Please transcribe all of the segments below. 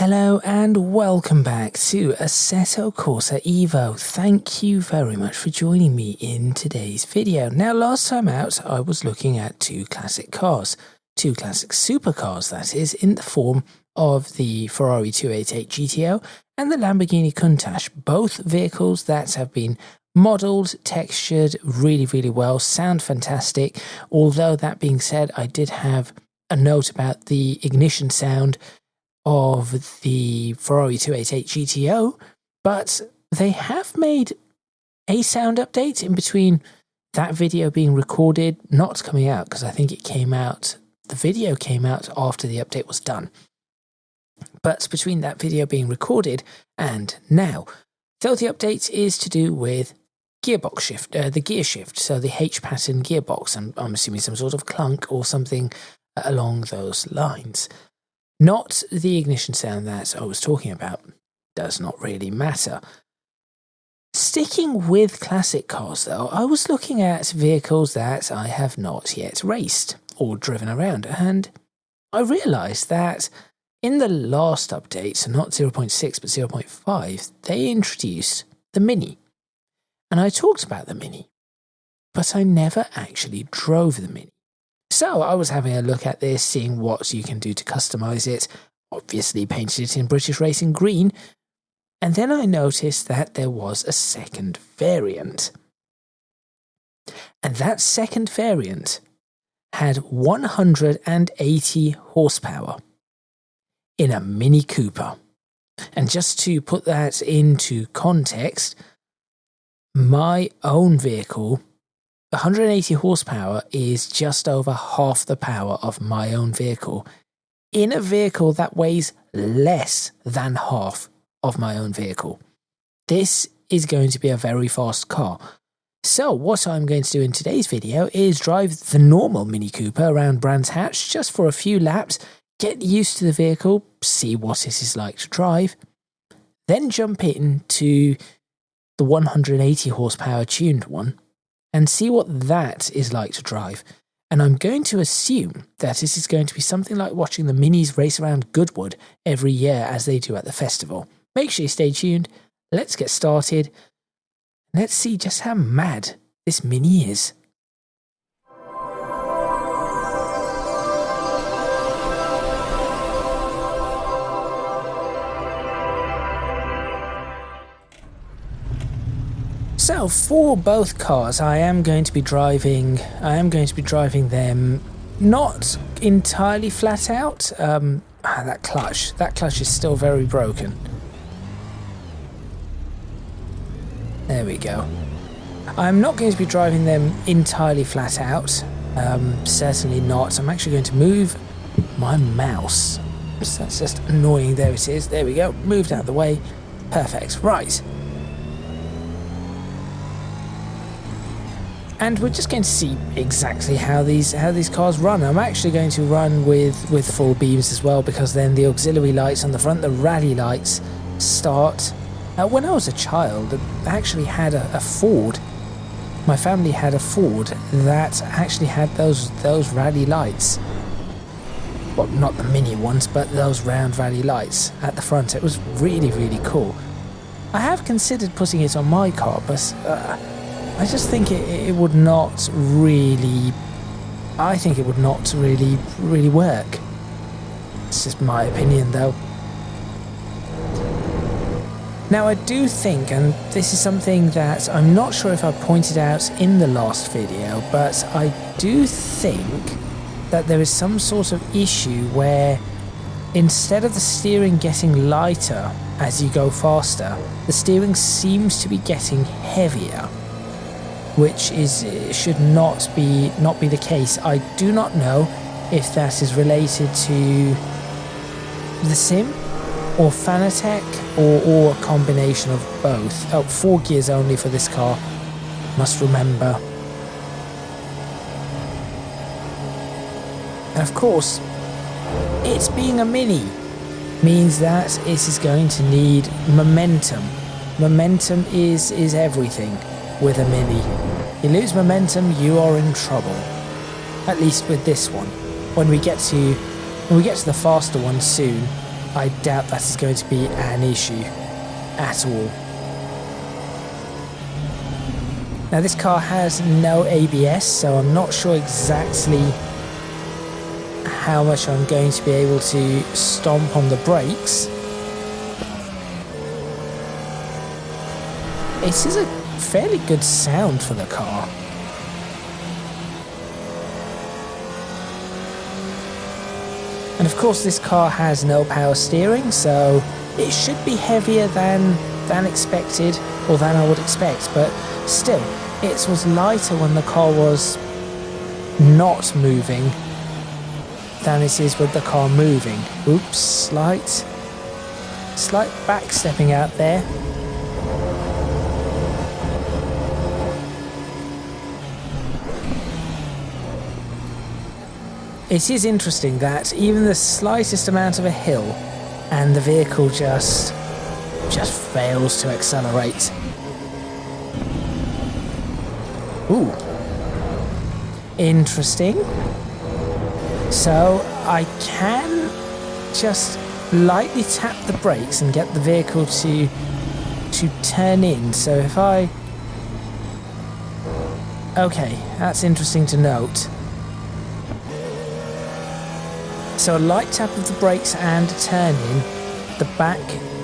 Hello and welcome back to Assetto Corsa EVO. Thank you very much for joining me in today's video. Now, last time out I was looking at two classic cars, two classic supercars that is, in the form of the Ferrari 288 GTO and the Lamborghini Countach, both vehicles that have been modelled, textured really well, sound fantastic. Although that being said, I did have a note about the ignition sound of the Ferrari 288 GTO, but they have made a sound update in between that video being recorded, not coming out, because I think it came out, the video came out after the update was done. But between that video being recorded and now, so the update is to do with gearbox shift, the gear shift, so the H pattern gearbox, and I'm assuming some sort of clunk or something along those lines. Not the ignition sound that I was talking about, does not really matter. Sticking with classic cars though, I was looking at vehicles that I have not yet raced or driven around, and I realised that in the last update, so not 0.6 but 0.5, they introduced the Mini. And I talked about the Mini, but I never actually drove the Mini. So I was having a look at this, seeing what you can do to customise it, obviously painted it in British Racing Green, and then I noticed that there was a second variant. And that second variant had 180 horsepower in a Mini Cooper. And just to put that into context, my own vehicle, 180 horsepower is just over half the power of my own vehicle in a vehicle that weighs less than half of my own vehicle. This is going to be a very fast car. So what I'm going to do in today's video is drive the normal Mini Cooper around Brands Hatch just for a few laps, get used to the vehicle, see what it is like to drive, then jump into the 180 horsepower tuned one and see what that is like to drive. And I'm going to assume that this is going to be something like watching the Minis race around Goodwood every year as they do at the festival. Make sure you stay tuned. Let's get started. Let's see just how mad this Mini is. So for both cars, I am going to be driving them not entirely flat out. That clutch is still very broken. There we go. I'm not going to be driving them entirely flat out. Certainly not. I'm actually going to move my mouse. So that's just annoying. There it is. There we go. Moved out of the way. Perfect. Right. And we're just going to see exactly how these cars run. I'm actually going to run with full beams as well, because then the auxiliary lights on the front, the rally lights, start. When I was a child, I actually had a Ford. My family had a Ford that actually had those rally lights. Well, not the mini ones, but those round rally lights at the front. It was really cool. I have considered putting it on my car, but I just think it would not really. I think it would not really work. It's just my opinion, though. Now, I do think, and this is something that I'm not sure if I pointed out in the last video, but I do think that there is some sort of issue where instead of the steering getting lighter as you go faster, the steering seems to be getting heavier, which should not be the case. I do not know if that is related to the sim or Fanatec or a combination of both. Oh, 4 gears only for this car, must remember. And of course, it's being a Mini means that it is going to need momentum. Momentum is everything. With a Mini, you lose momentum, you are in trouble. At least with this one. When we get to the faster one soon, I doubt that is going to be an issue at all. Now this car has no ABS, so I'm not sure exactly how much I'm going to be able to stomp on the brakes. It is a fairly good sound for the car. And of course this car has no power steering, so it should be heavier than expected, or than I would expect, but still, it was lighter when the car was not moving than it is with the car moving. Oops, slight backstepping out there. It is interesting that even the slightest amount of a hill and the vehicle just fails to accelerate. Ooh. Interesting. So I can just lightly tap the brakes and get the vehicle to turn in. So if I... Okay, that's interesting to note. So a light tap of the brakes and turn in, the back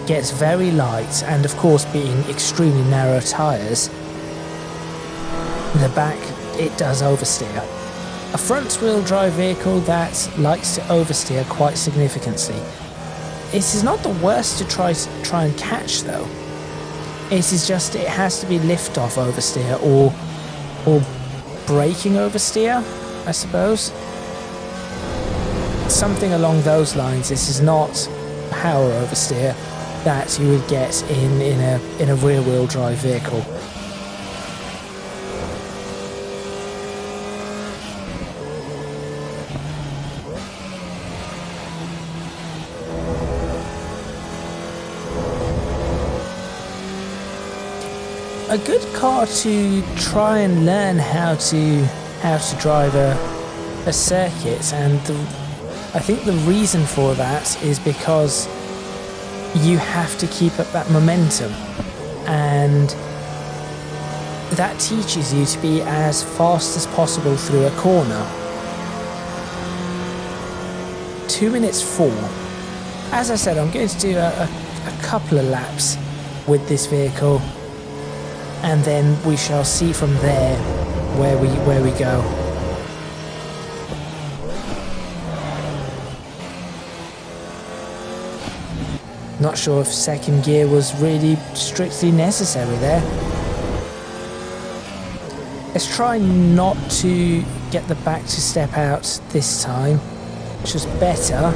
gets very light, and of course being extremely narrow tyres, the back, it does oversteer. A front wheel drive vehicle that likes to oversteer quite significantly. It is not the worst to try and catch though. It is just, it has to be lift off oversteer or braking oversteer, I suppose. Something along those lines. This is not power oversteer that you would get in a rear wheel drive vehicle. A good car to try and learn how to drive a circuit, and I think the reason for that is because you have to keep up that momentum, and that teaches you to be as fast as possible through a corner. 2 minutes 4. As I said, I'm going to do a couple of laps with this vehicle, and then we shall see from there where we go. Not sure if second gear was really strictly necessary there. Let's try not to get the back to step out this time, which was better.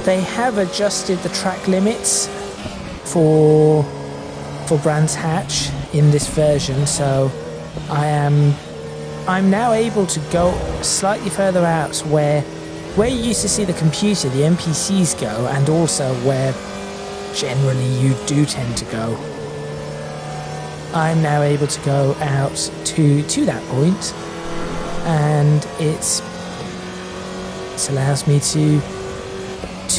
They have adjusted the track limits for Brands Hatch in this version, so I'm now able to go slightly further out where you used to see the computer, the NPCs go, and also where generally you do tend to go. I'm now able to go out to that point, and it allows me to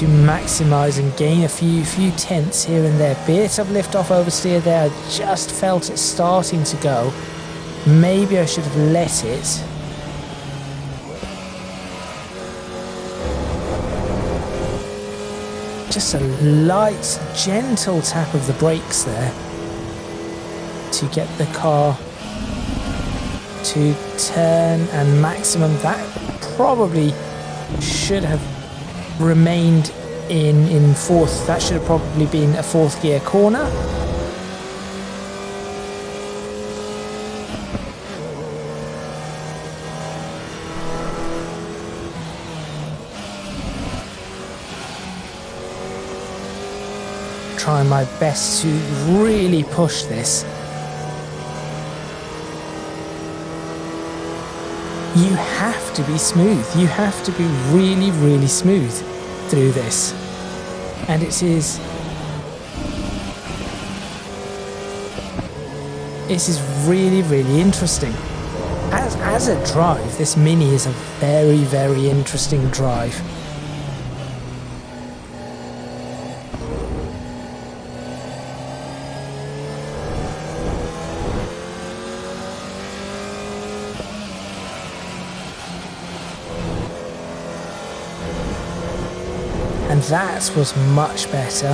maximise and gain a few tenths here and there. Bit of lift off oversteer there. I just felt it starting to go. Maybe I should have let it. Just a light, gentle tap of the brakes there to get the car to turn and maximum. That probably should have remained in fourth. That should have probably been a fourth gear corner. Trying my best to really push this. You have to be smooth. You have to be really, really smooth through this. And it is really, really interesting. As a drive, this Mini is a very, very interesting drive. And that was much better.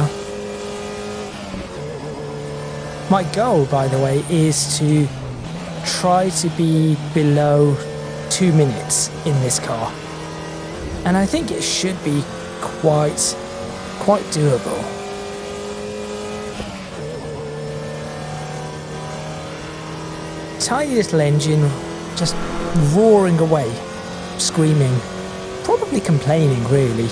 My goal, by the way, is to try to be below 2 minutes in this car. And I think it should be quite doable. Tiny little engine just roaring away, screaming, probably complaining really.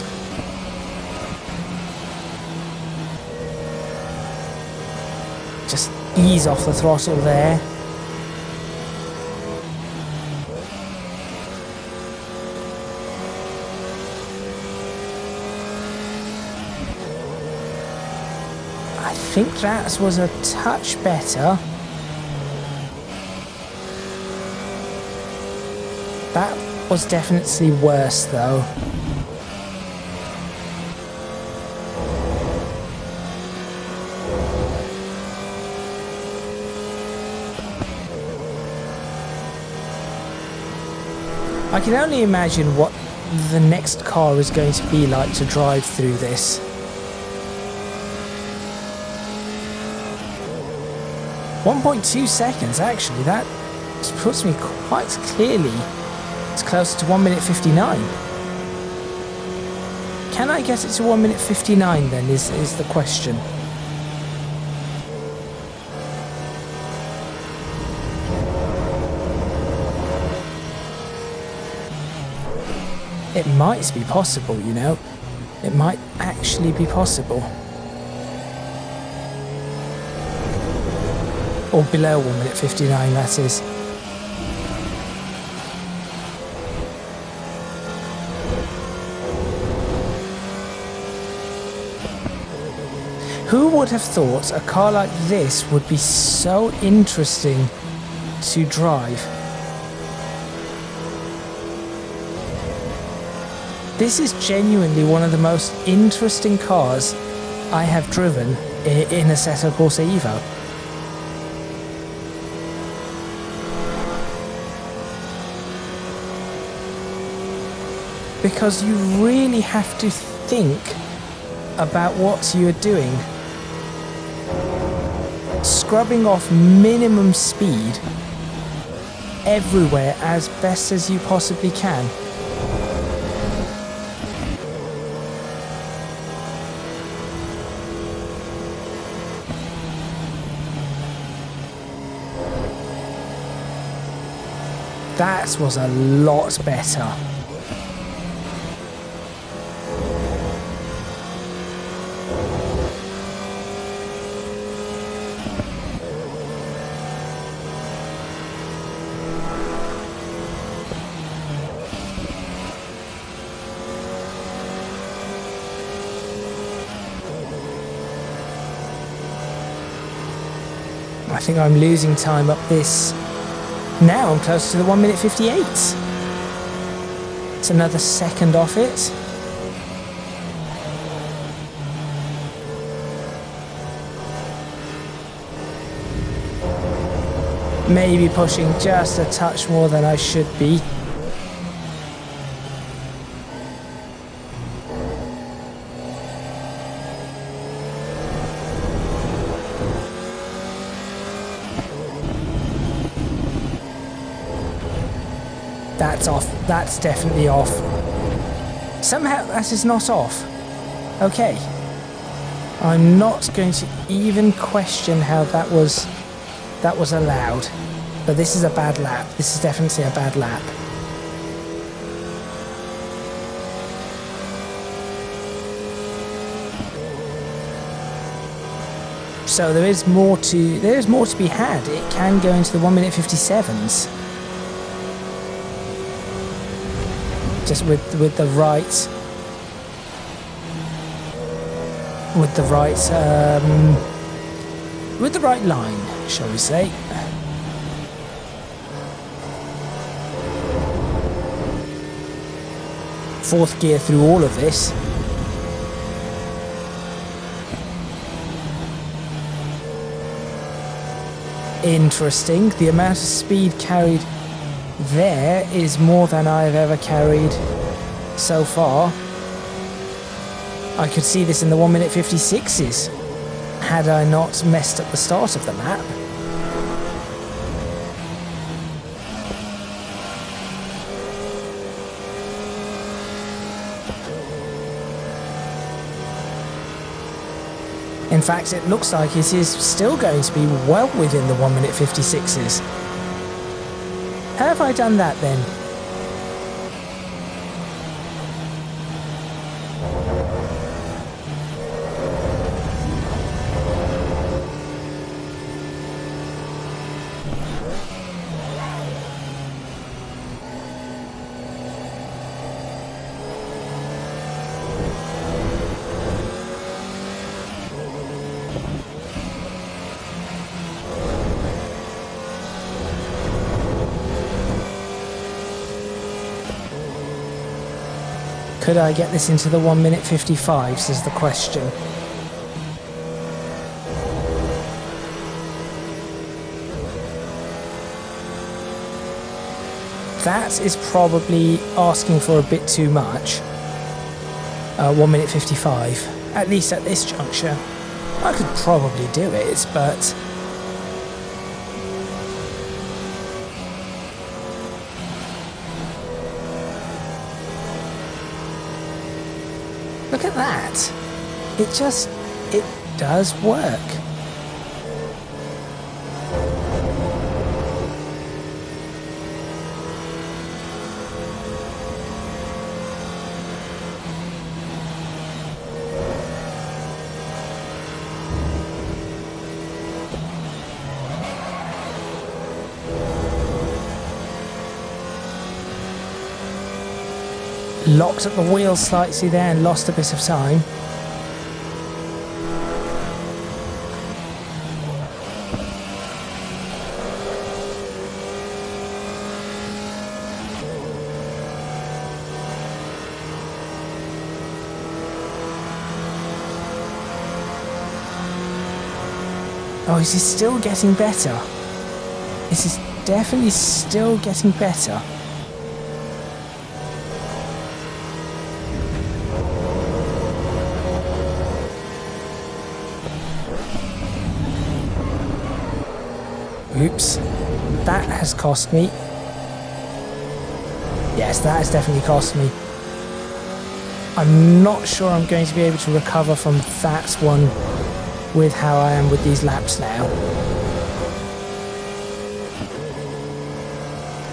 Just ease off the throttle there. I think that was a touch better. That was definitely worse though. I can only imagine what the next car is going to be like to drive through this. .2 seconds, actually, that puts me quite clearly, it's closer to 1 minute 59. Can I get it to 1 minute 59 then, is the question. It might be possible, you know. It might actually be possible. Or below 1 minute 59, that is. Who would have thought a car like this would be so interesting to drive? This is genuinely one of the most interesting cars I have driven in Assetto Corsa EVO. Because you really have to think about what you're doing. Scrubbing off minimum speed everywhere as best as you possibly can. That was a lot better. I think I'm losing time up this. Now I'm close to the 1 minute 58. It's another second off it. Maybe pushing just a touch more than I should be. That's off. That's definitely off. Somehow that is not off. Okay. I'm not going to even question how that was allowed. But this is a bad lap. This is definitely a bad lap. So there is more to be had. It can go into the 1 minute 57s. Just with the right line, shall we say? Fourth gear through all of this. Interesting. The amount of speed carried there is more than I've ever carried so far. I could see this in the 1 minute 56s, had I not messed up the start of the lap. In fact, it looks like it is still going to be well within the 1 minute 56s. How have I done that then? Could I get this into the 1 minute 55s is the question. That is probably asking for a bit too much. 1 minute 55, at least at this juncture. I could probably do it, but look at that. It does work. Locked up the wheel slightly there and lost a bit of time. Oh, this is still getting better. This is definitely still getting better. Oops, that has cost me. Yes, that has definitely cost me. I'm not sure I'm going to be able to recover from that one with how I am with these laps now.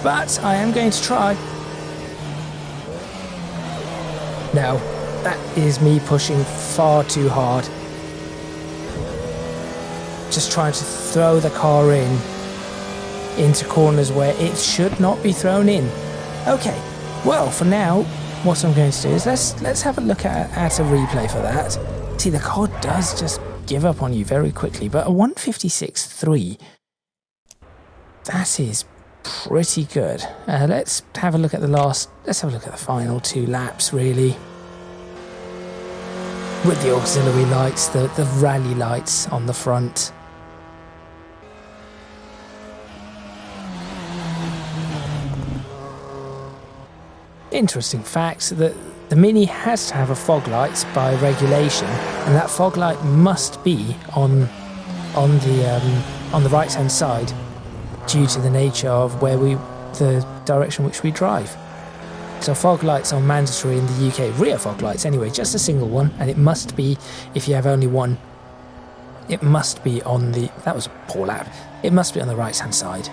But I am going to try. No, that is me pushing far too hard. Just trying to throw the car into corners where it should not be thrown in. Okay, well for now what I'm going to do is let's have a look at a replay for that. See, the car does just give up on you very quickly, but a 156.3, that is pretty good. Let's have a look at the final 2 laps really, with the auxiliary lights, the rally lights on the front. Interesting fact that the Mini has to have a fog light by regulation, and that fog light must be on the right hand side due to the nature of the direction which we drive. So fog lights are mandatory in the UK, rear fog lights anyway, just a single one, and it must be, if you have only one, it must be on the, that was a poor lap, it must be on the right hand side.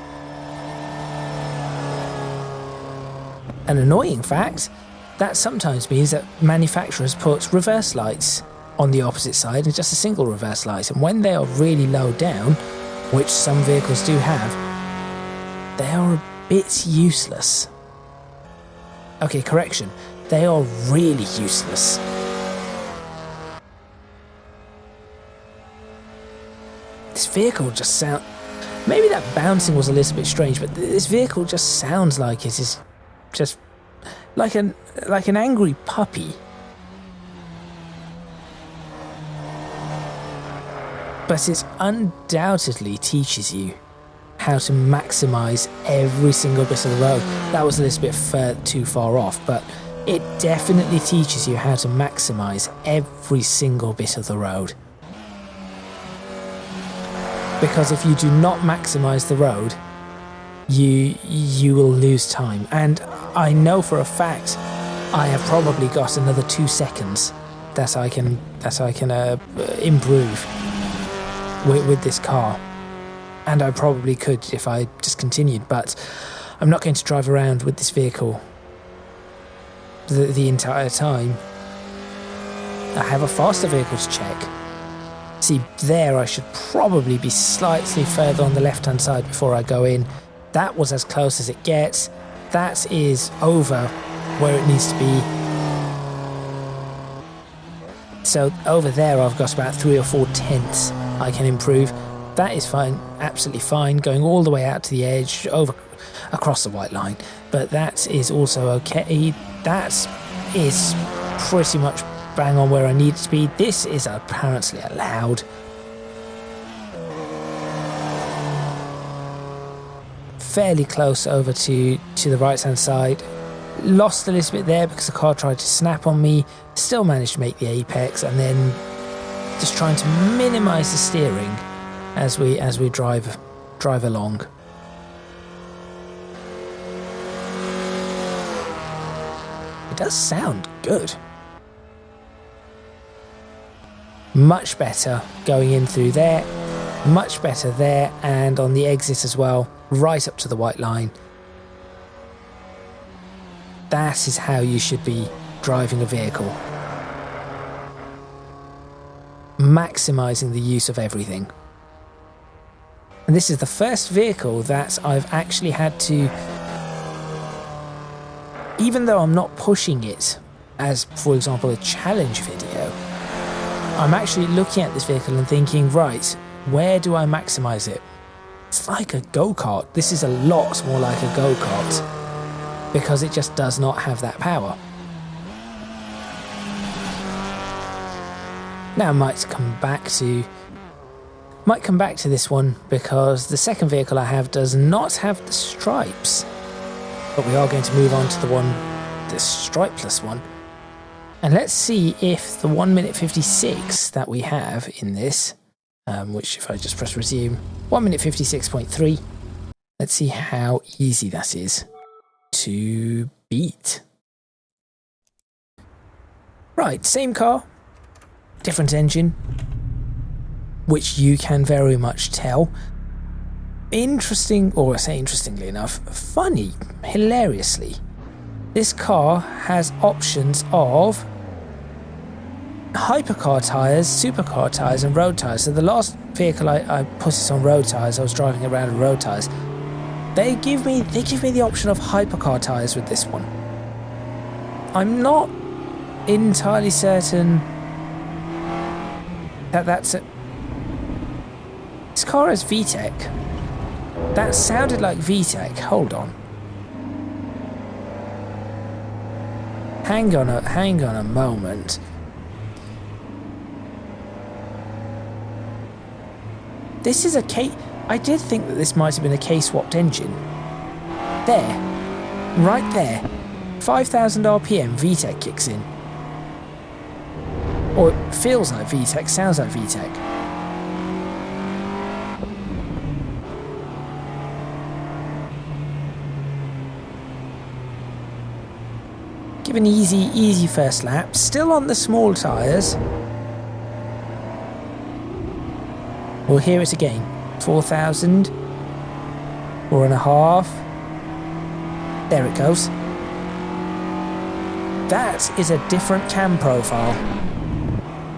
An annoying fact, that sometimes means that manufacturers put reverse lights on the opposite side and just a single reverse light, and when they are really low down, which some vehicles do have, they are a bit useless. Okay, correction, they are really useless. This vehicle just sounds, maybe that bouncing was a little bit strange, but this vehicle just sounds like it is just like an angry puppy. But it undoubtedly teaches you how to maximize every single bit of the road. That was a little bit too far off, but It definitely teaches you how to maximize every single bit of the road. Because if you do not maximize the road, you will lose time. And I know for a fact I have probably got another 2 seconds that I can improve with this car, and I probably could if I just continued, but I'm not going to drive around with this vehicle the entire time. I have a faster vehicle to check. See, there I should probably be slightly further on the left hand side before I go in. That was as close as it gets. That is over where it needs to be. So over there I've got about 3 or 4 tenths I can improve. That is fine, absolutely fine, going all the way out to the edge, across the white line. But that is also okay. That is pretty much bang on where I need it to be. This is apparently allowed. Fairly close over to the right hand side. Lost a little bit there because the car tried to snap on me. Still managed to make the apex, and then just trying to minimize the steering as we drive along. It does sound good. Much better going in through there, much better there, and on the exit as well, right up to the white line. That is how you should be driving a vehicle. Maximizing the use of everything. And this is the first vehicle that I've actually had to, even though I'm not pushing it as, for example, a challenge video, I'm actually looking at this vehicle and thinking, right, where do I maximize it? It's like a go-kart. This is a lot more like a go-kart because it just does not have that power. Now I might come back to this one because the second vehicle I have does not have the stripes. But we are going to move on to the stripeless one. And let's see if the 1 minute 56 that we have in this, which if I just press resume, 1 minute 56.3, let's see how easy that is to beat. Right, same car, different engine, which you can very much tell. Interesting, or I say interestingly enough, funny, hilariously, this car has options of hypercar tyres, supercar tyres and road tyres. So the last vehicle I put this on road tyres, I was driving around in road tyres. They give me the option of hypercar tyres with this one. I'm not entirely certain that that's it. This car has VTEC. That sounded like VTEC. Hold on. Hang on a moment. This is a K. I did think that this might have been a K-swapped engine. There. Right there. 5,000 RPM VTEC kicks in. Or it feels like VTEC, sounds like VTEC. Give an easy first lap. Still on the small tyres. We'll hear it again. 4,000. 4.5. There it goes. That is a different cam profile.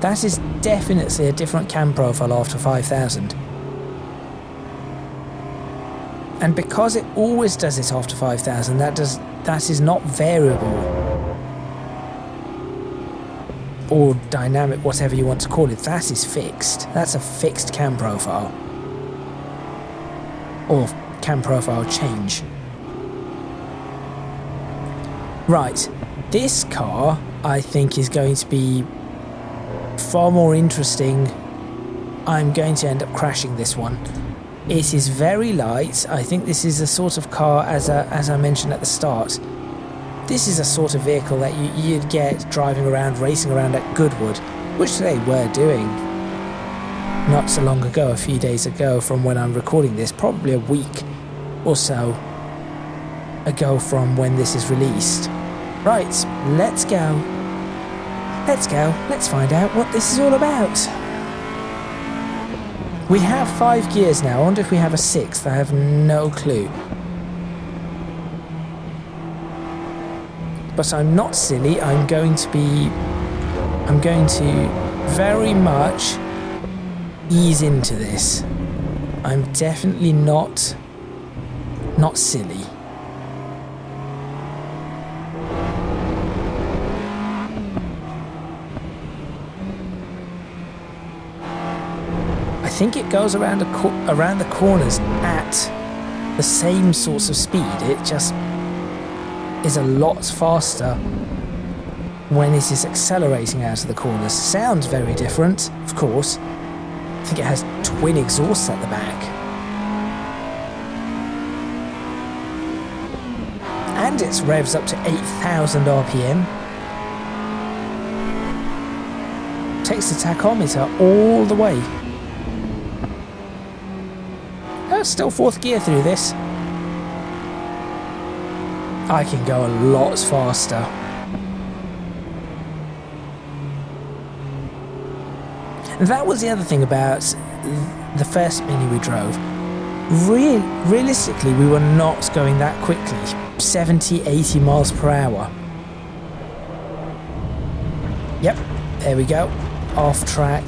That is definitely a different cam profile after 5,000. And because it always does it after 5,000, that is not variable or dynamic, whatever you want to call it. That is fixed. That's a fixed cam profile. Or cam profile change. Right, this car I think is going to be far more interesting. I'm going to end up crashing this one. It is very light. I think this is a sort of car, as I mentioned at the start, This is a sort of vehicle that you'd get driving around, racing around at Goodwood, which they were doing not so long ago, a few days ago from when I'm recording this, probably a week or so ago from when this is released. Right, let's go. Let's go. Let's find out what this is all about. We have 5 gears now. I wonder if we have a 6th. I have no clue. But I'm not silly. I'm going to very much ease into this. I'm definitely not silly. I think it goes around the corners at the same sorts of speed. It just is a lot faster when it is accelerating out of the corners. Sounds very different, of course. I think it has twin exhausts at the back. And its revs up to 8,000 RPM. Takes the tachometer all the way. Oh, still 4th gear through this. I can go a lot faster. And that was the other thing about the first Mini we drove. Realistically, we were not going that quickly. 70, 80 miles per hour. Yep, there we go. Off track.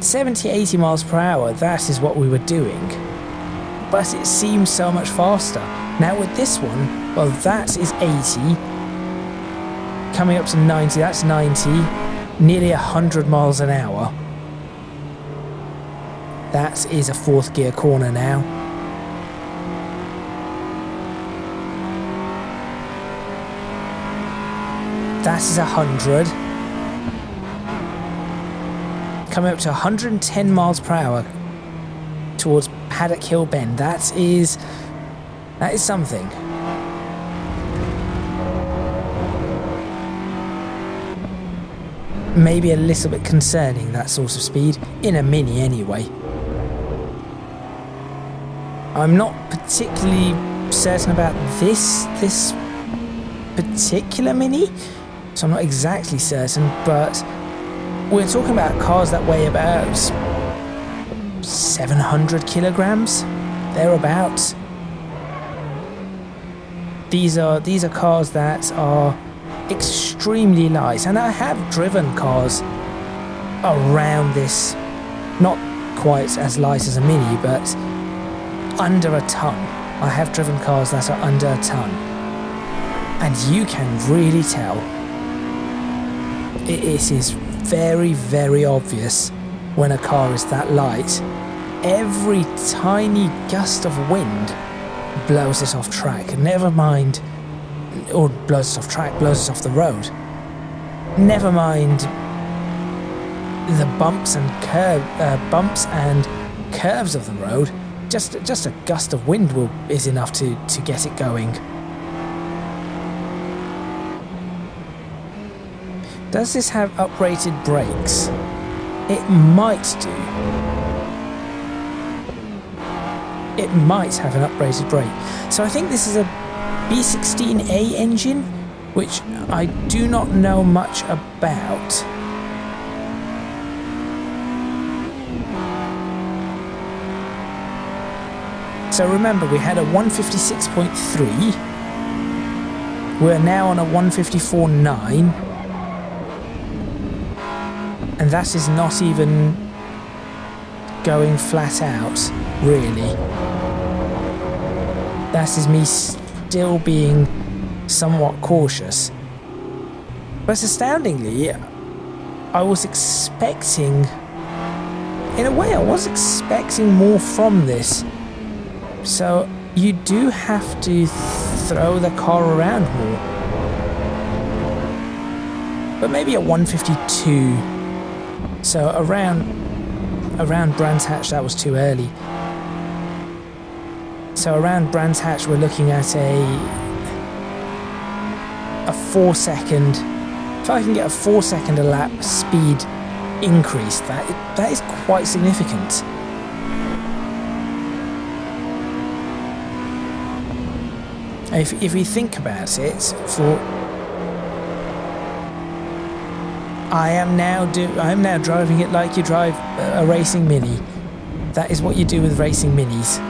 70, 80 miles per hour, that is what we were doing. But it seems so much faster. Now with this one, well, that is 80. Coming up to 90, that's 90. Nearly 100 miles an hour. That is a 4th gear corner now. That is 100. Coming up to 110 miles per hour towards Paddock Hill Bend. That is something. Maybe a little bit concerning, that sort of speed, in a Mini anyway. I'm not particularly certain about this particular Mini, so I'm not exactly certain, but we're talking about cars that weigh about 700 kilograms, thereabouts. These are cars that are extremely light, and I have driven cars around this, not quite as light as a Mini, but under a ton. I have driven cars that are under a ton, and you can really tell. It is very, very obvious when a car is that light. Every tiny gust of wind blows it off track. Never mind, or blows it off track, blows it off the road. Never mind the bumps and curves of the road. Just a gust of wind is enough to get it going. Does this have uprated brakes? It might do. It might have an uprated brake. So I think this is a B16A engine, which I do not know much about. So remember, we had a 156.3. We're now on a 154.9. And that is not even going flat out, really. That is me still being somewhat cautious. But astoundingly, I was expecting, in a way, I was expecting more from this. So you do have to throw the car around more. But maybe a 152. So around Brands Hatch, that was too early. So around Brands Hatch, we're looking at a a 4 second, if I can get a 4 second a lap speed increase, that is quite significant. If we think about it, I am now driving it like you drive a racing Mini. That is what you do with racing Minis.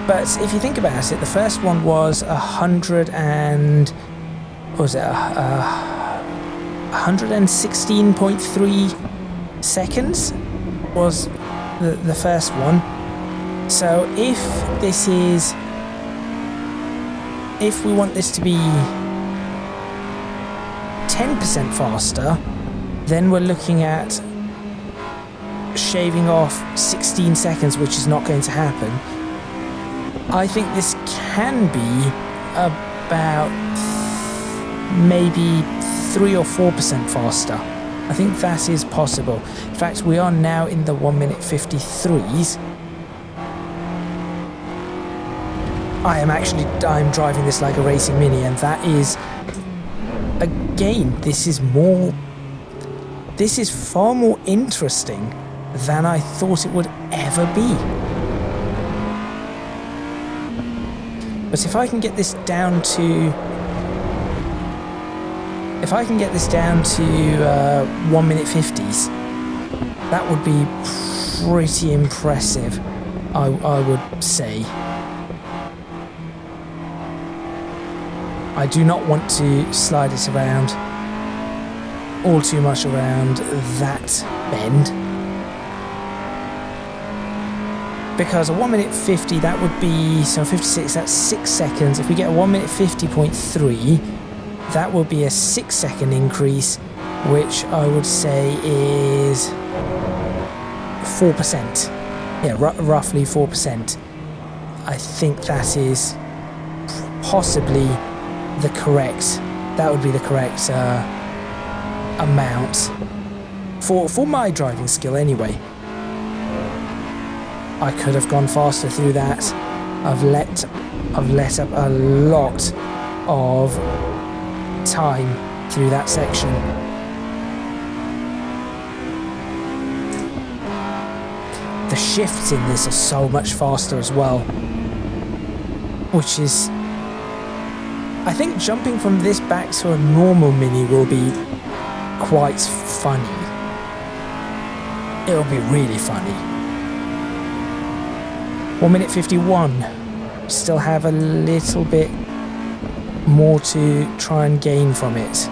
But if you think about it, the first one was 116.3 seconds was the first one. So if we want this to be 10% faster, then we're looking at shaving off 16 seconds, which is not going to happen. I think this can be about maybe 3 or 4% faster. I think that is possible. In fact, we are now in the 1 minute 53s. I'm driving this like a racing Mini, and that is, again, this is far more interesting than I thought it would ever be. But if I can get this down to 1 minute 50s, that would be pretty impressive, I would say. I do not want to slide it around all too much around that bend, because a 1 minute 50, that would be, so 56, that's 6 seconds. If we get a 1 minute 50.3, that will be a 6 second increase, which I would say is 4%. Yeah, roughly 4%. I think that is possibly the correct, that would be the correct amount for my driving skill anyway. I could have gone faster through that. I've let up a lot of time through that section. The shifts in this are so much faster as well, which is, I think jumping from this back to a normal Mini will be quite funny. It'll be really funny. 1 minute 51. Still have a little bit more to try and gain from it.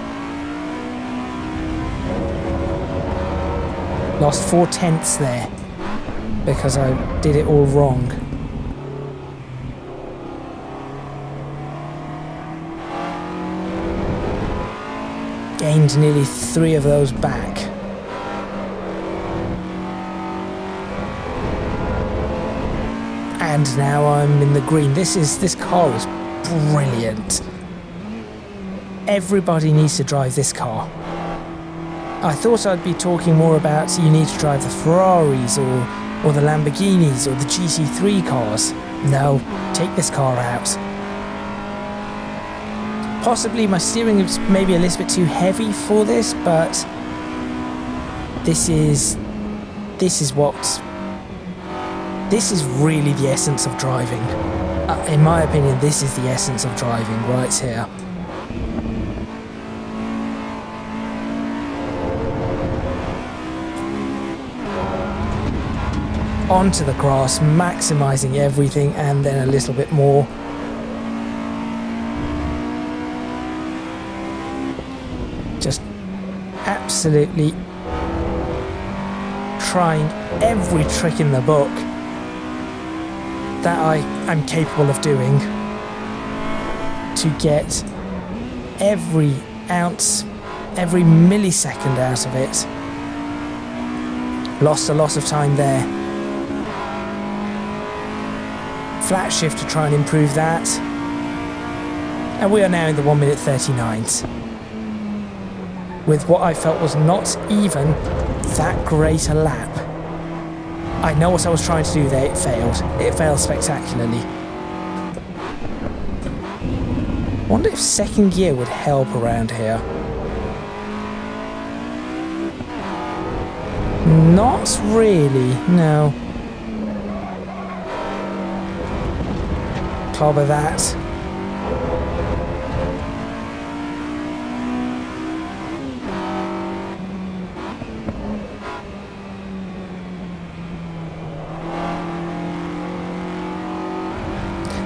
Lost 4/10 there because I did it all wrong. Gained nearly 3 of those back. And now I'm in the green. This car is brilliant. Everybody needs to drive this car. I thought I'd be talking more about you need to drive the Ferraris or the Lamborghinis or the GT3 cars. No, take this car out. Possibly my steering is maybe a little bit too heavy for this, but this is really the essence of driving. In my opinion, this is the essence of driving right here. Onto the grass, maximizing everything, and then a little bit more. Just absolutely trying every trick in the book that I'm capable of doing to get every ounce, every millisecond out of it. Lost a lot of time there. Flat shift to try and improve that. And we are now in the 1 minute 39s. With what I felt was not even that great a lap. I know what I was trying to do there, it failed. It failed spectacularly. I wonder if second gear would help around here. Not really, no. Clobber that.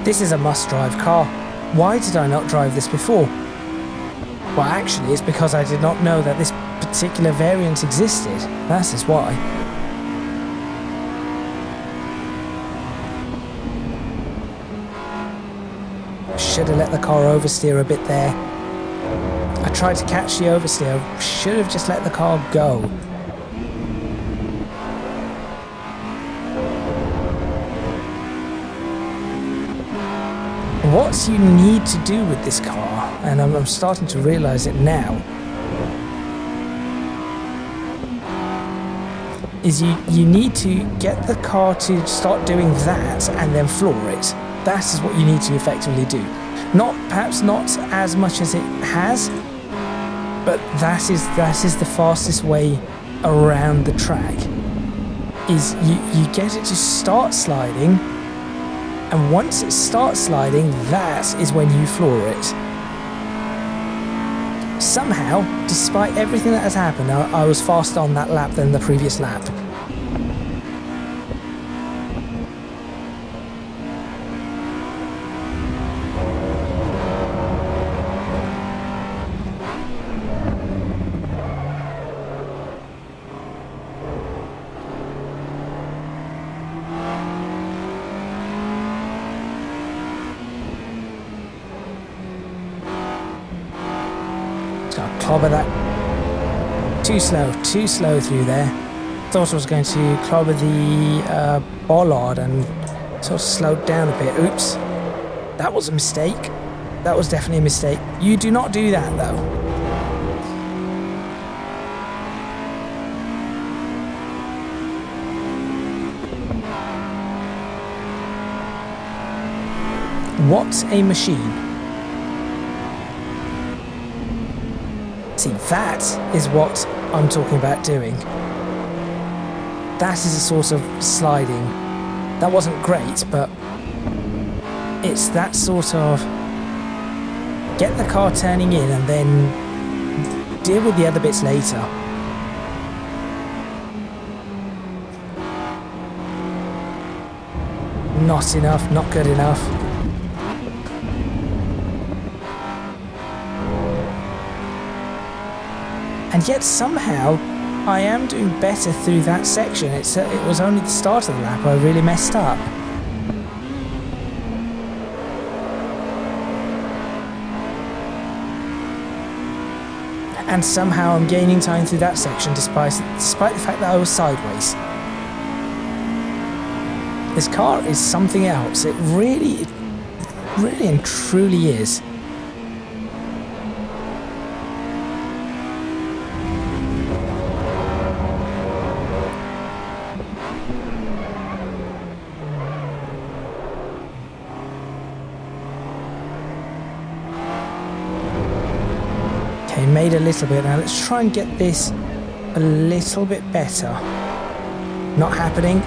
This is a must-drive car. Why did I not drive this before? Well, actually, it's because I did not know that this particular variant existed. That is why. Should have let the car oversteer a bit there. I tried to catch the oversteer. Should have just let the car go. What you need to do with this car, and I'm starting to realise it now, is you need to get the car to start doing that and then floor it. That is what you need to effectively do. Perhaps not as much as it has, but that is the fastest way around the track. Is you get it to start sliding, and once it starts sliding, that is when you floor it. Somehow, despite everything that has happened, I was faster on that lap than the previous lap. Clobber that. Too slow through there. Thought I was going to clobber the bollard and sort of slowed down a bit. Oops. That was a mistake. That was definitely a mistake. You do not do that though. What a machine. See, that is what I'm talking about doing. That is a sort of sliding. That wasn't great, but it's that sort of get the car turning in and then deal with the other bits later. Not enough, not good enough. And yet somehow I am doing better through that section. It was only the start of the lap I really messed up. And somehow I'm gaining time through that section despite the fact that I was sideways. This car is something else. It really and truly is. Okay, made a little bit. Now let's try and get this a little bit better. Not happening.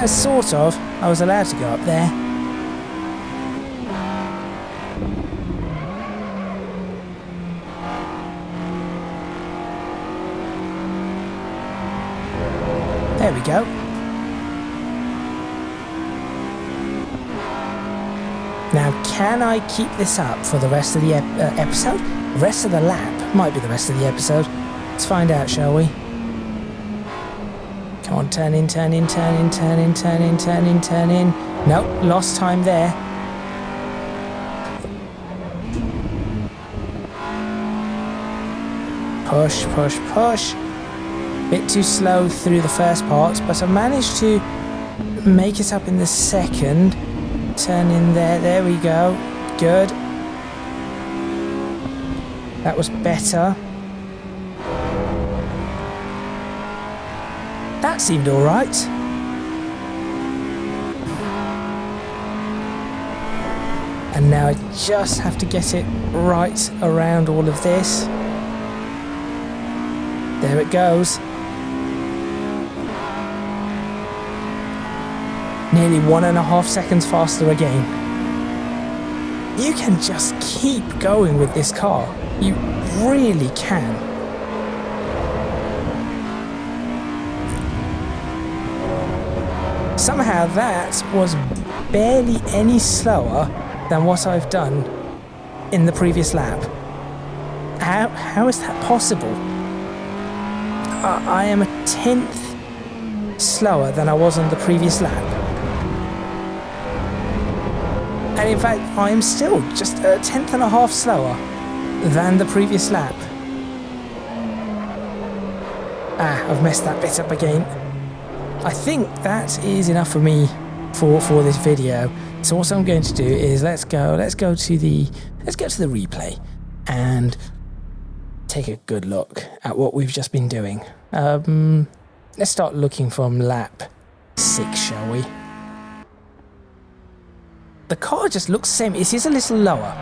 Sort of. I was allowed to go up there. There we go. Now, can I keep this up for the rest of the episode? The rest of the lap might be the rest of the episode. Let's find out, shall we? Come on, turn in, turn in, turn in, turn in, turn in, turn in, turn in. Nope, lost time there. Push, push, push. Bit too slow through the first part, but I managed to make it up in the second. Turn in there, there we go. Good. That was better. That seemed all right. And now I just have to get it right around all of this. There it goes. Nearly 1.5 seconds faster again. You can just keep going with this car. You really can. Somehow that was barely any slower than what I've done in the previous lap. How is that possible? I am 1/10 slower than I was on the previous lap. And in fact, I am still just 1/10.5 slower than the previous lap. I've messed that bit up again. I think that is enough for me for this video. So what I'm going to do is let's go to the replay and take a good look at what we've just been doing. Let's start looking from lap 6, shall we? The car just looks the same. It is a little lower.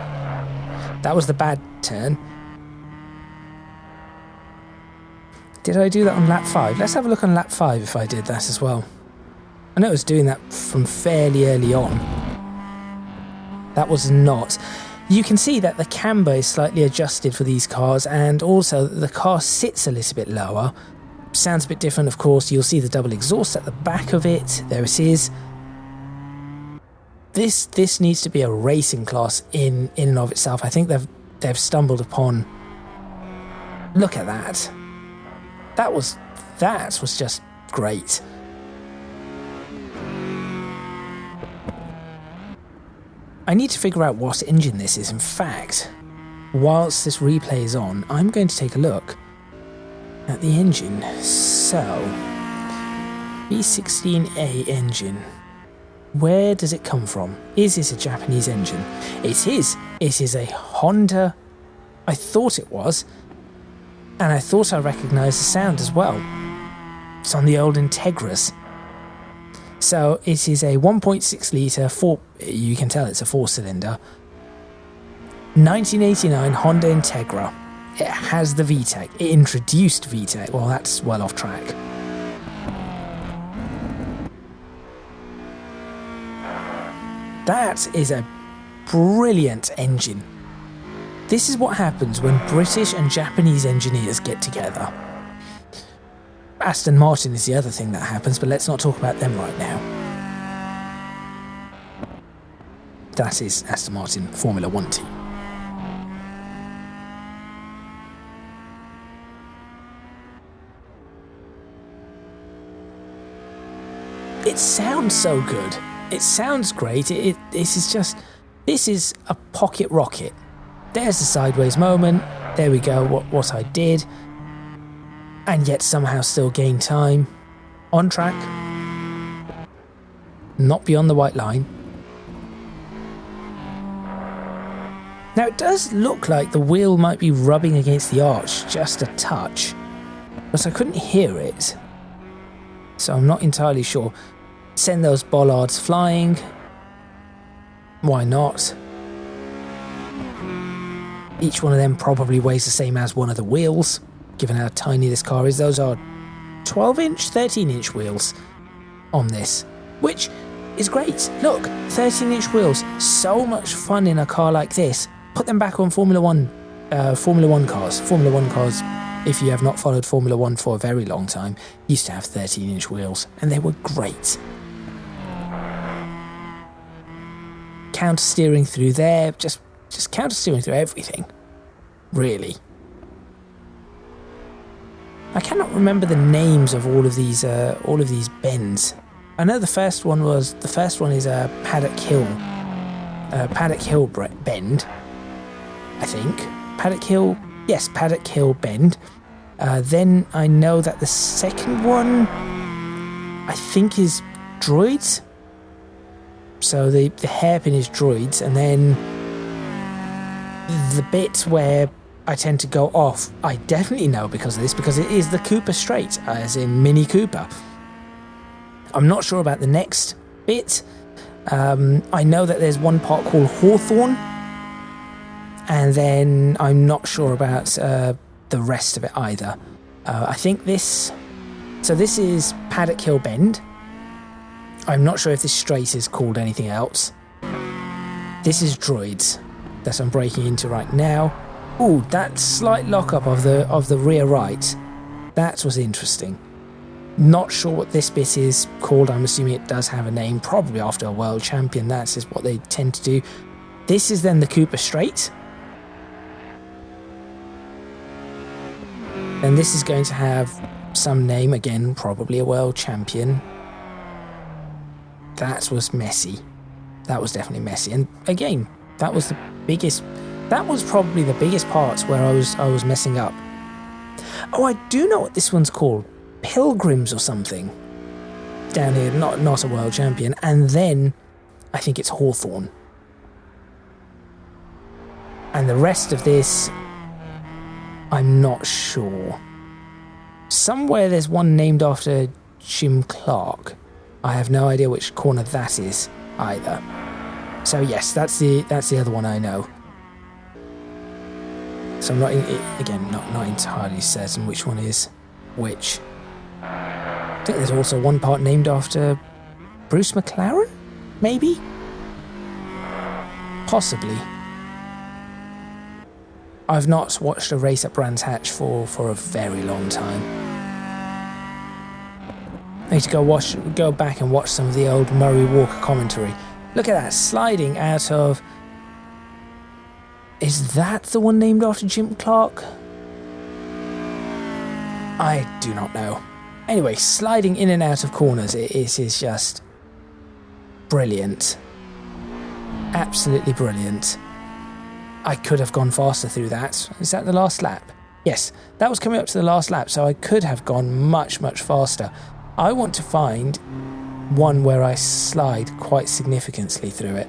That was the bad turn. Did I do that on lap 5? Let's have a look on lap 5 if I did that as well. I know I was doing that from fairly early on. That was not. You can see that the camber is slightly adjusted for these cars, and also the car sits a little bit lower. Sounds a bit different, of course. You'll see the double exhaust at the back of it. There it is. This needs to be a racing class in and of itself. I think they've stumbled upon. Look at that. That was just great. I need to figure out what engine this is. In fact, whilst this replay is on, I'm going to take a look at the engine. So, V16A engine. Where does it come from? Is this a Japanese engine? It is. It is a Honda. I thought it was. And I thought I recognised the sound as well. It's on the old Integras. So it is a 1.6 litre, you can tell it's a 4-cylinder, 1989 Honda Integra. It has the VTEC. It introduced VTEC. Well, that's well off track. That is a brilliant engine. This is what happens when British and Japanese engineers get together. Aston Martin is the other thing that happens, but let's not talk about them right now. That is Aston Martin Formula 1 team. It sounds so good. It sounds great. This is a pocket rocket. There's the sideways moment. There we go, what I did. And yet somehow still gain time. On track. Not beyond the white line. Now it does look like the wheel might be rubbing against the arch just a touch. But I couldn't hear it. So I'm not entirely sure. Send those bollards flying. Why not? Each one of them probably weighs the same as one of the wheels, given how tiny this car is. Those are 12-inch, 13-inch wheels on this, which is great. Look, 13-inch wheels. So much fun in a car like this. Put them back on Formula 1 cars. Formula 1 cars, if you have not followed Formula 1 for a very long time, used to have 13-inch wheels, and they were great. Counter steering through there, just counter steering through everything, really. I cannot remember the names of all of these bends. I know the first one is a Paddock Hill bend, I think. Paddock Hill bend. Then I know that the second one, I think, is droids. So the hairpin is droids, and then the bit where I tend to go off, I definitely know because of this, because it is the Cooper straight, as in Mini Cooper. I'm not sure about the next bit. I know that there's one part called Hawthorne, and then I'm not sure about the rest of it either. I think this... So this is Paddock Hill Bend. I'm not sure if this straight is called anything else. This is Droids that I'm breaking into right now. Ooh, that slight lockup of the rear right. That was interesting. Not sure what this bit is called. I'm assuming it does have a name, probably after a world champion. That's just what they tend to do. This is then the Cooper Straight. And this is going to have some name, again, probably a world champion. That was messy. That was definitely messy. And again, that was the biggest... That was probably the biggest parts where I was messing up. Oh, I do know what this one's called. Pilgrims or something. Down here, not a world champion. And then, I think it's Hawthorne. And the rest of this, I'm not sure. Somewhere there's one named after Jim Clark. I have no idea which corner that is either. So yes, that's the other one I know. So I'm not, again, not entirely certain which one is which. I think there's also one part named after Bruce McLaren? Maybe? Possibly. I've not watched a race at Brands Hatch for a very long time. I need to go back and watch some of the old Murray Walker commentary. Look at that, sliding out of... Is that the one named after Jim Clark? I do not know. Anyway, sliding in and out of corners, it is just brilliant. Absolutely brilliant. I could have gone faster through that. Is that the last lap? Yes, that was coming up to the last lap, so I could have gone much, much faster. I want to find one where I slide quite significantly through it.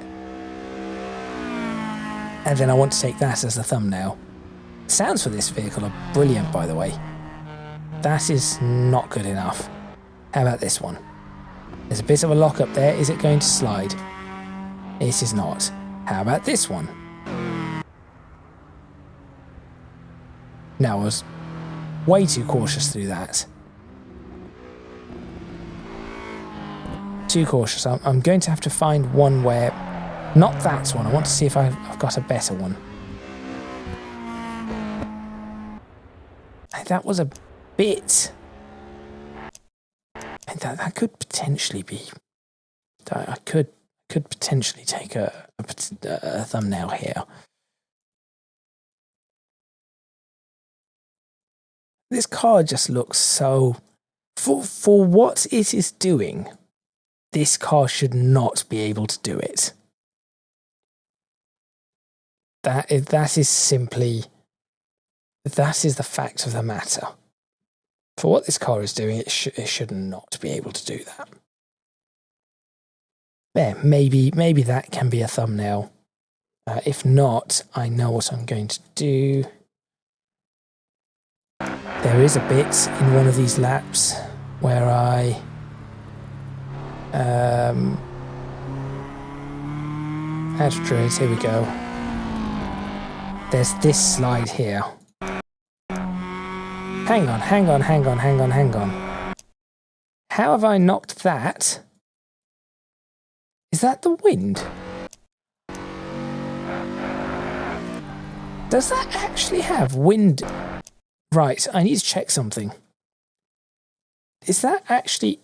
And then I want to take that as the thumbnail. Sounds for this vehicle are brilliant, by the way. That is not good enough. How about this one? There's a bit of a lock up there. Is it going to slide? It is not. How about this one? No, I was way too cautious through that. Too cautious. I'm going to have to find one where... Not that one. I want to see if I've got a better one. That was a bit... That could potentially be... I could potentially take a thumbnail here. This car just looks so... For what it is doing, this car should not be able to do it. That is simply... That is the fact of the matter. For what this car is doing, it should not be able to do that. There, maybe that can be a thumbnail. If not, I know what I'm going to do. There is a bit in one of these laps where I... Out of Druids, here we go. There's this slide here. Hang on. How have I knocked that? Is that the wind? Does that actually have wind? Right, I need to check something. Is that actually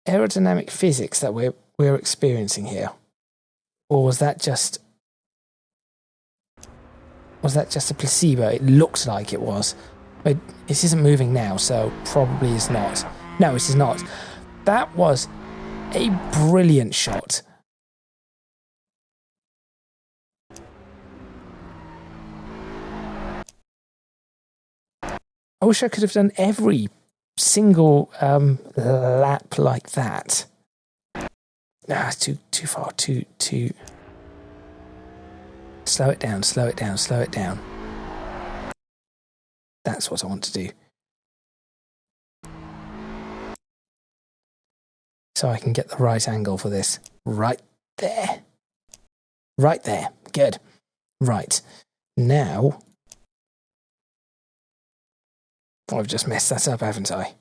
aerodynamic physics that we're experiencing here? Or was that just a placebo? It looked like it was. But this isn't moving now, so probably is not. No, it is not. That was a brilliant shot. I wish I could have done every single lap like that. Nah, too far, too... Slow it down. That's what I want to do. so I can get the right angle for this. Right there. Right there. Good. Right. Now, I've just messed that up, haven't I?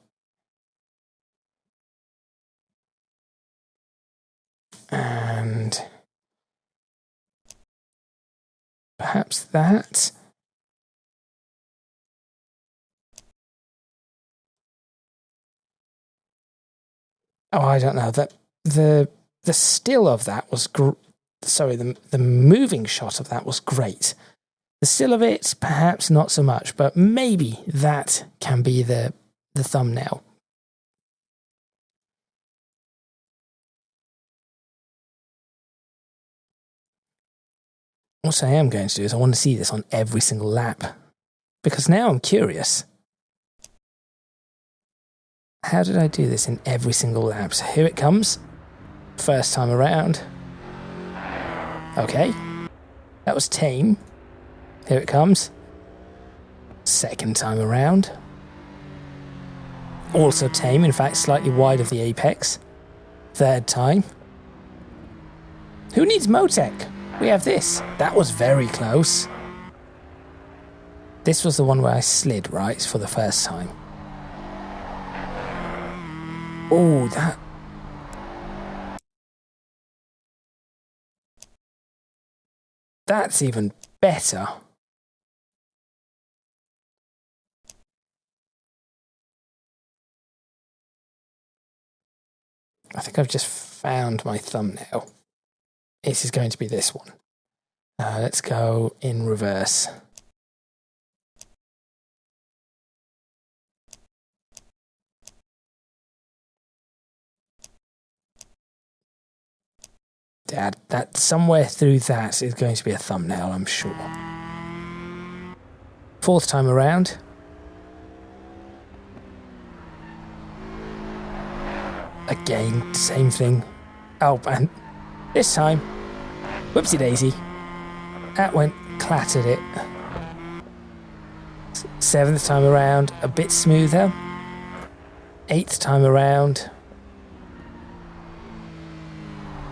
And perhaps that. Oh, I don't know. That the still of that was the moving shot of that was great. The still of it, perhaps not so much, but maybe that can be the thumbnail. What I am going to do is I want to see this on every single lap, because now I'm curious. How did I do this in every single lap? So here it comes. First time around. Okay. That was tame. Here it comes. Second time around. Also tame, in fact, slightly wide of the apex. Third time. Who needs Motec? We have this. That was very close. This was the one where I slid, right, for the first time. Oh, that's even better. I think I've just found my thumbnail. This is going to be this one. Let's go in reverse. Dad, that somewhere through that is going to be a thumbnail, I'm sure. Fourth time around. Again, same thing. Oh, and this time, whoopsie daisy. That went, clattered it. Seventh time around, a bit smoother. Eighth time around,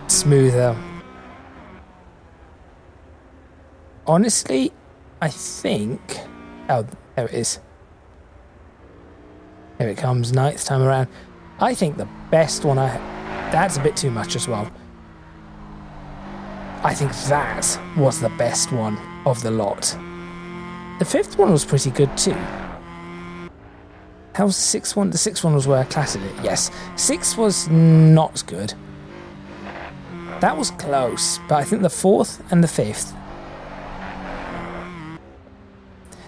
smoother. Honestly, I think... Oh, there it is. Here it comes, ninth time around. I think the best one that's a bit too much as well. I think that was the best one of the lot. The fifth one was pretty good too. How was the sixth one? The sixth one was where I clattered it, yes. Sixth was not good. That was close, but I think the fourth and the fifth.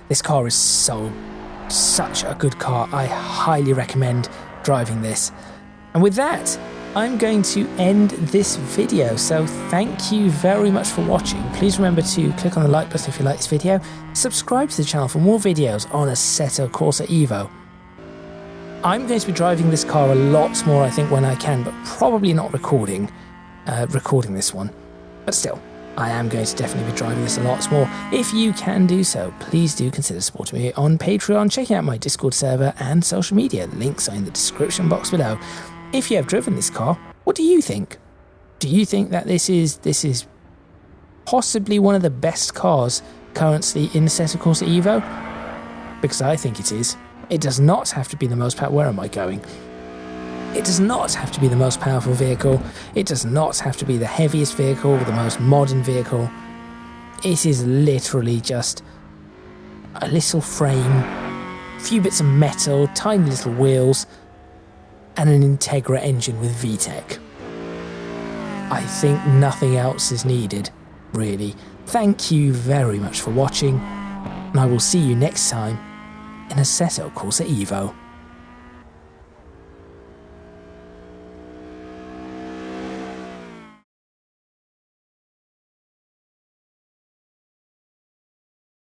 This car is such a good car. I highly recommend driving this. And with that, I'm going to end this video. So thank you very much for watching. Please remember to click on the like button if you like this video. Subscribe to the channel for more videos on Assetto Corsa EVO. I'm going to be driving this car a lot more, I think, when I can, but probably not recording this one. But still, I am going to definitely be driving this a lot more. If you can do so, please do consider supporting me on Patreon, checking out my Discord server and social media. Links are in the description box below. If you have driven this car, what do you think? Do you think that this is possibly one of the best cars currently in Assetto Corsa EVO? Because I think it is. It does not have to be the most powerful. Where am I going? It does not have to be the most powerful vehicle. It does not have to be the heaviest vehicle or the most modern vehicle. It is literally just a little frame, a few bits of metal, tiny little wheels, and an Integra engine with VTEC. I think nothing else is needed, really. Thank you very much for watching, and I will see you next time in Assetto Corsa EVO.